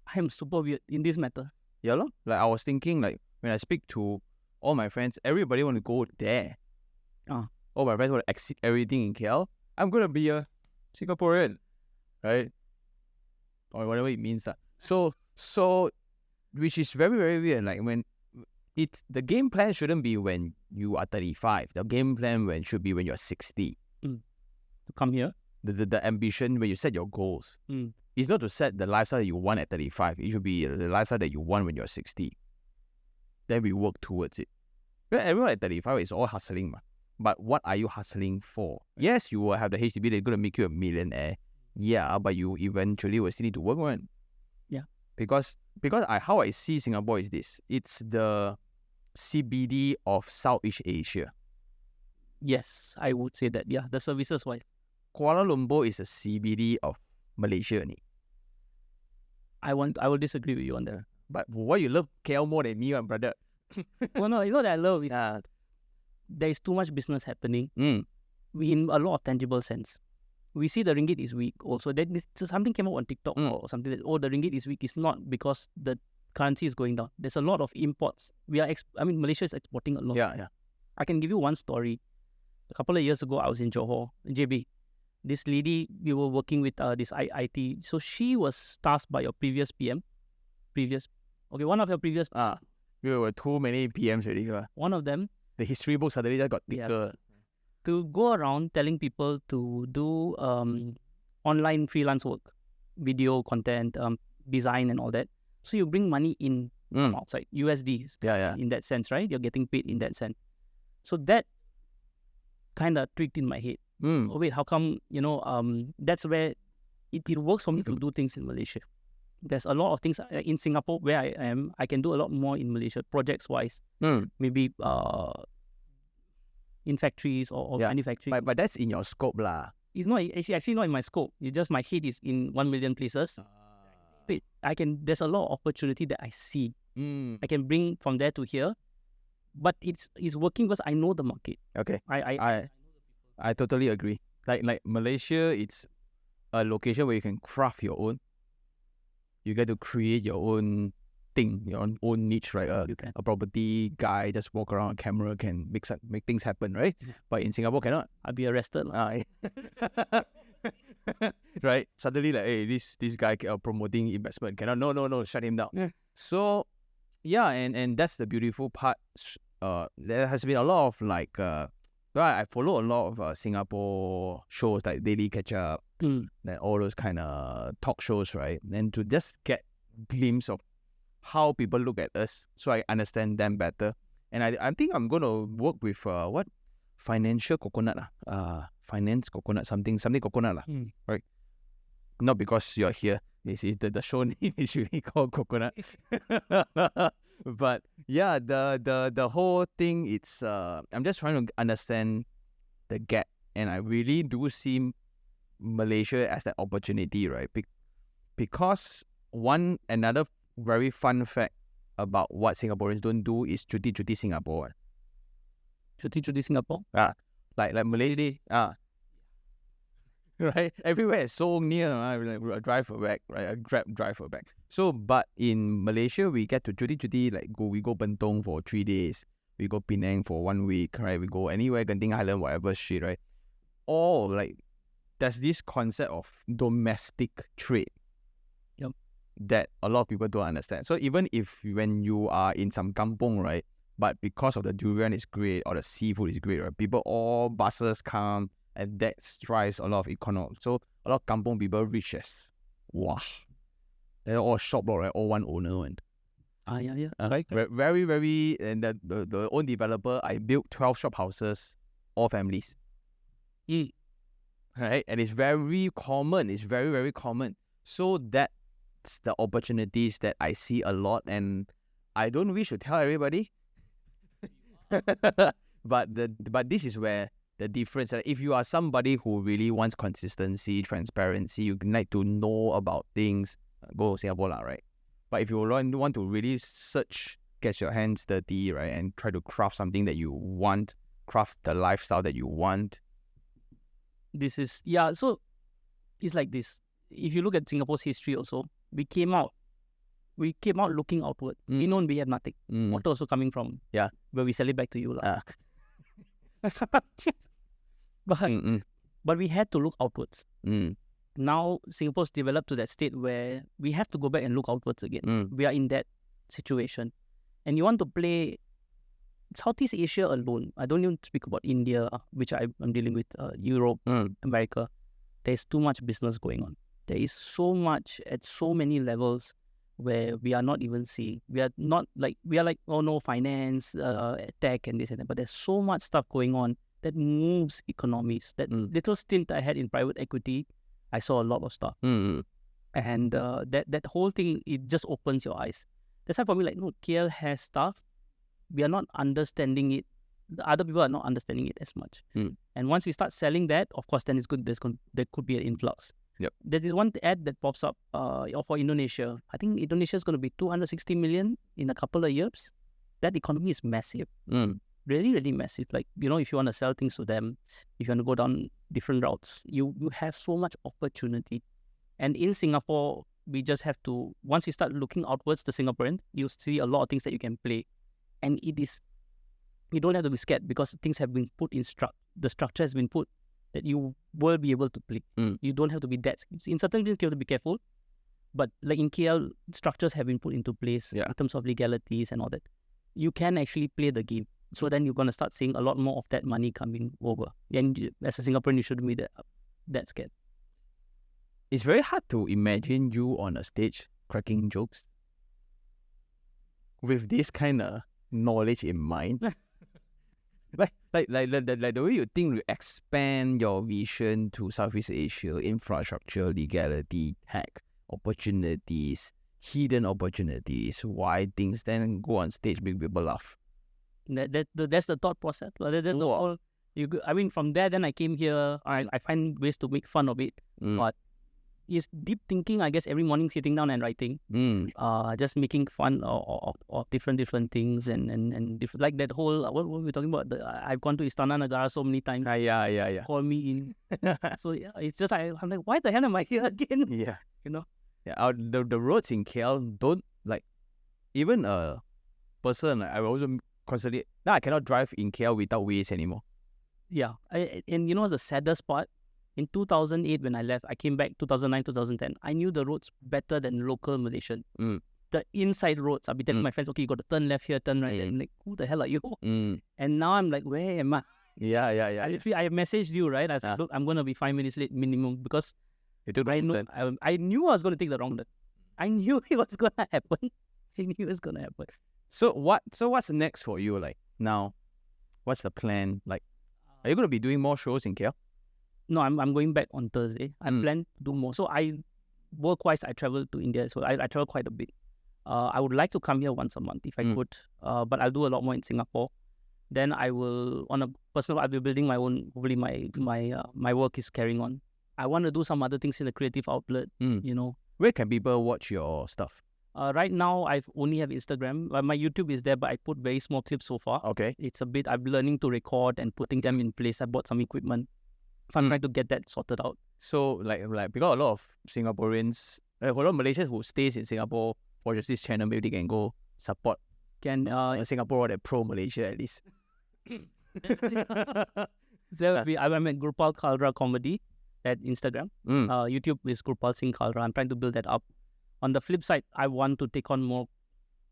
I am super weird in this matter. Yeah, lor. Like I was thinking, like when I speak to all my friends, everybody want to go there. Ah. All my friends want to exceed everything in KL. I'm gonna be a Singaporean, right? Or whatever it means that. So which is very, very weird. Like when the game plan shouldn't be when you are 35. The game plan should be when you're 60. To come here. The ambition when you set your goals. It's not to set the lifestyle that you want at 35. It should be the lifestyle that you want when you're 60. Then we work towards it. Well, everyone at 35 is all hustling. But what are you hustling for? Yes, you will have the HDB that's going to make you a millionaire. Yeah, but you eventually will still need to work on. Yeah. Because how I see Singapore is this. It's the CBD of Southeast Asia. Yes, I would say that. Yeah, the services wise. Kuala Lumpur is the CBD of Malaysia. I will disagree with you on that. But why you love KL more than me, my brother? Well, no, it's not that I love it. There is too much business happening in a lot of tangible sense. We see the ringgit is weak also. Then something came out on TikTok or something that, the ringgit is weak. It's not because the currency is going down. There's a lot of imports. Malaysia is exporting a lot. Yeah. I can give you one story. A couple of years ago, I was in Johor, JB. This lady, we were working with this IT. So she was tasked by your previous PM. One of your previous... There were too many PMs already. One of them... The history book suddenly just got thicker. To go around telling people to do online freelance work, video content, design and all that. So you bring money in from outside, USD. Yeah. In that sense, right? You're getting paid in that sense. So that kind of tricked in my head. Oh wait, how come, that's where it works for me to do things in Malaysia. There's a lot of things in Singapore where I am. I can do a lot more in Malaysia, projects wise. Maybe in factories or manufacturing. But that's in your scope lah. It's actually not in my scope. It's just my head is in 1 million places. But there's a lot of opportunity that I see. I can bring from there to here. But it's working because I know the market. Okay. I totally agree. Like Malaysia, it's a location where you can craft your own. You get to create your own thing, your own niche, right? A property guy just walk around, a camera can make things happen, right? But in Singapore, cannot. I'll be arrested. Right? Suddenly, like, hey, this guy promoting investment cannot. No, shut him down. Yeah. So, yeah, and that's the beautiful part. There has been a lot of I follow a lot of Singapore shows like Daily Catch Up, and all those kind of talk shows, right? And to just get glimpse of how people look at us, so I understand them better. And I think I'm gonna work with financial coconut finance coconut something coconut right? Not because you're here. The show name is really called Coconut. But yeah, the whole thing, it's I'm just trying to understand the gap, and I really do see Malaysia as that opportunity, right? Because another very fun fact about what Singaporeans don't do is cuti Singapore. Cuti Singapore? Like Malaysia. Right? Everywhere is so near, like drive back, right? A Grab driver back. So, but in Malaysia, we get to cuti, like we go Bentong for 3 days. We go Penang for 1 week, right? We go anywhere, Genting Highland, whatever shit, right? All like, there's this concept of domestic trade. Yep. That a lot of people don't understand. So even if when you are in some kampong, right? But because of the durian is great or the seafood is great, right? All buses come, and that drives a lot of economy. So a lot of kampong people reach as, wow, they're all shop block, right? All one owner one. Yeah. Right? Very, very, and the own developer, I built 12 shop houses, all families. Right? And it's very common. It's very, very common. So that's the opportunities that I see a lot, and I don't wish to tell everybody. But this is where the difference. If you are somebody who really wants consistency, transparency, you like to know about things, go Singapore lah, right? But if you want to really search, get your hands dirty, right, and try to craft something that you want, craft the lifestyle that you want. So it's like this. if you look at Singapore's history also, we came out looking outward. We know we have nothing. Water also coming from Yeah. where we sell it back to you. But we had to look outwards. Now Singapore's developed to that state where we have to go back and look outwards again. We are in that situation. And you want to play Southeast Asia alone. I don't even speak about India, which I'm dealing with, Europe, America. There's too much business going on. There is so much at so many levels where we are not even seeing. We are like, oh no, finance, tech and this and that. But there's so much stuff going on that moves economies. That little stint I had in private equity, I saw a lot of stuff. And that whole thing, it just opens your eyes. That's why for me, like, no, KL has stuff. We are not understanding it. The other people are not understanding it as much. And once we start selling that, of course, then it's good. There could be an influx. Yep. There is one ad that pops up for Indonesia. I think Indonesia is going to be 260 million in a couple of years. That economy is massive. Really, really massive. Like, you know, if you want to sell things to them, if you want to go down different routes, you have so much opportunity. And in Singapore, we just have to, once we start looking outwards, the Singaporean, you'll see a lot of things that you can play. And you don't have to be scared because things have been put in the structure has been put that you will be able to play. You don't have to be that. In certain things, you have to be careful. But like in KL, structures have been put into place in terms of legalities and all that. You can actually play the game. So then you're going to start seeing a lot more of that money coming over. And as a Singaporean, you shouldn't be that scared. It's very hard to imagine you on a stage cracking jokes with this kind of knowledge in mind. like the way you think you expand your vision to Southeast Asia, infrastructure, legality, tech, opportunities, hidden opportunities, why things, then go on stage, make people laugh. That's the thought process. That's the whole, I mean, from there, then I came here. I find ways to make fun of it. But it's deep thinking, I guess, every morning sitting down and writing. Just making fun of different things and different, like that whole, what were we talking about? I've gone to Istana Negara so many times. Yeah. Call me in. So yeah, it's just, I'm like, why the hell am I here again? Yeah. You know? Yeah, the roads in KL don't, like, even a person, I also constantly, now I cannot drive in KL without Waze anymore. Yeah. And you know what's the saddest part? In 2008, when I left, I came back 2009, 2010. I knew the roads better than local Malaysian. The inside roads, I'll be telling my friends, okay, you got to turn left here, turn right. And like, who the hell are you? And now I'm like, where am I? Yeah. I messaged you, right? I said, look, I'm going to be 5 minutes late minimum because I knew I was going to take the wrong turn. I knew it was going to happen. So what's next for you? Like, now, what's the plan? Like, are you going to be doing more shows in KL? No, I'm going back on Thursday. I plan to do more. So work-wise, I travel to India as well. I travel quite a bit. I would like to come here once a month if I could. But I'll do a lot more in Singapore. Then I will, on a personal, I'll be building my own, hopefully my work is carrying on. I want to do some other things in the creative outlet, you know. Where can people watch your stuff? Right now, I only have Instagram. My YouTube is there, but I put very small clips so far. Okay. It's a bit, I'm learning to record and putting them in place. I bought some equipment. So I'm trying to get that sorted out. So, like because a lot of Singaporeans, a lot of Malaysians who stays in Singapore watches this channel, maybe they can go support Singapore or the pro Malaysia at least. So I'm at Gurpal Kalra Comedy at Instagram. YouTube is Gurpal Singh Kalra. I'm trying to build that up. On the flip side, I want to take on more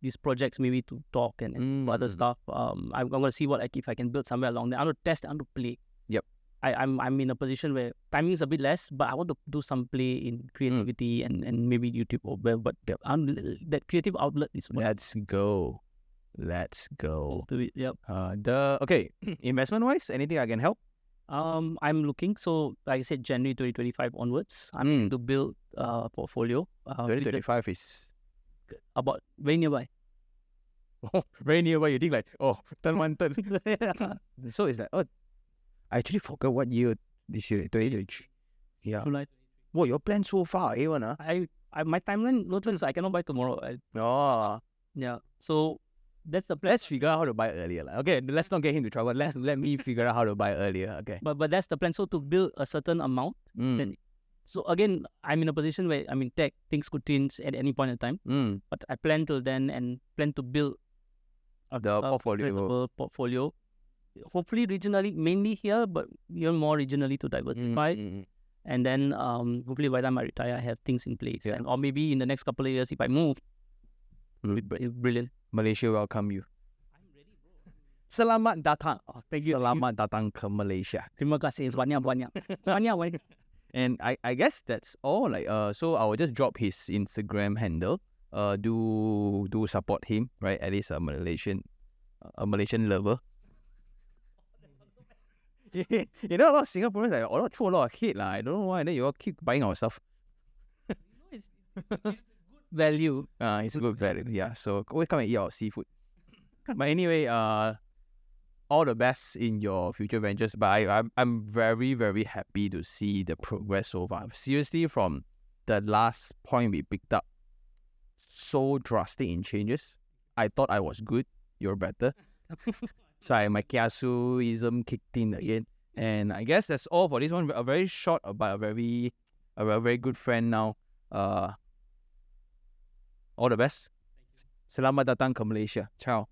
these projects, maybe to talk and other stuff. I'm going to see if I can build somewhere along there. I want to test, I want to play. Yep. I'm in a position where timing is a bit less, but I want to do some play in creativity and maybe YouTube or where. But that creative outlet is what. Let's go. Do it. Yep. Okay. Investment wise, anything I can help? I'm looking. So like I said, January 2025 onwards, I'm going to build a portfolio. 2025 is about very nearby. Oh, very nearby. You think like, turn one turn. So it's like, I actually forgot what year this year, 2023. Yeah. July. Whoa, your plan so far, eh? My timeline, no choice. I cannot buy tomorrow. Yeah. So that's the plan. Let's figure out how to buy earlier. Okay, let's not get him into trouble. Let me figure out how to buy earlier. Okay. But that's the plan. So to build a certain amount, then So again, I'm in a position where I'm in tech. Things could change at any point in time. But I plan till then and plan to build The portfolio. credible portfolio. Hopefully regionally, mainly here, but even more regionally to diversify. And then hopefully by the time I retire, I have things in place. Yeah. And, or maybe in the next couple of years, if I move, brilliant. Malaysia welcome you. Selamat datang. Oh, thank you. Selamat datang ke Malaysia. Terima kasih banyak. Banyak. And I guess that's all. Like so I will just drop his Instagram handle. Do support him, right? At least a Malaysian lover. You know, a lot of Singaporeans like throw a lot of hate lah. I don't know why. Then you all keep buying our stuff. It's good value. It's a good value. Yeah. So always come and eat our seafood. But anyway, all the best in your future ventures. But I'm very, very happy to see the progress so far. Seriously, from the last point we picked up, so drastic in changes. I thought I was good. You're better. So my kiasuism kicked in again. And I guess that's all for this one. A very short but a very good friend now. All the best. Selamat datang ke Malaysia. Ciao.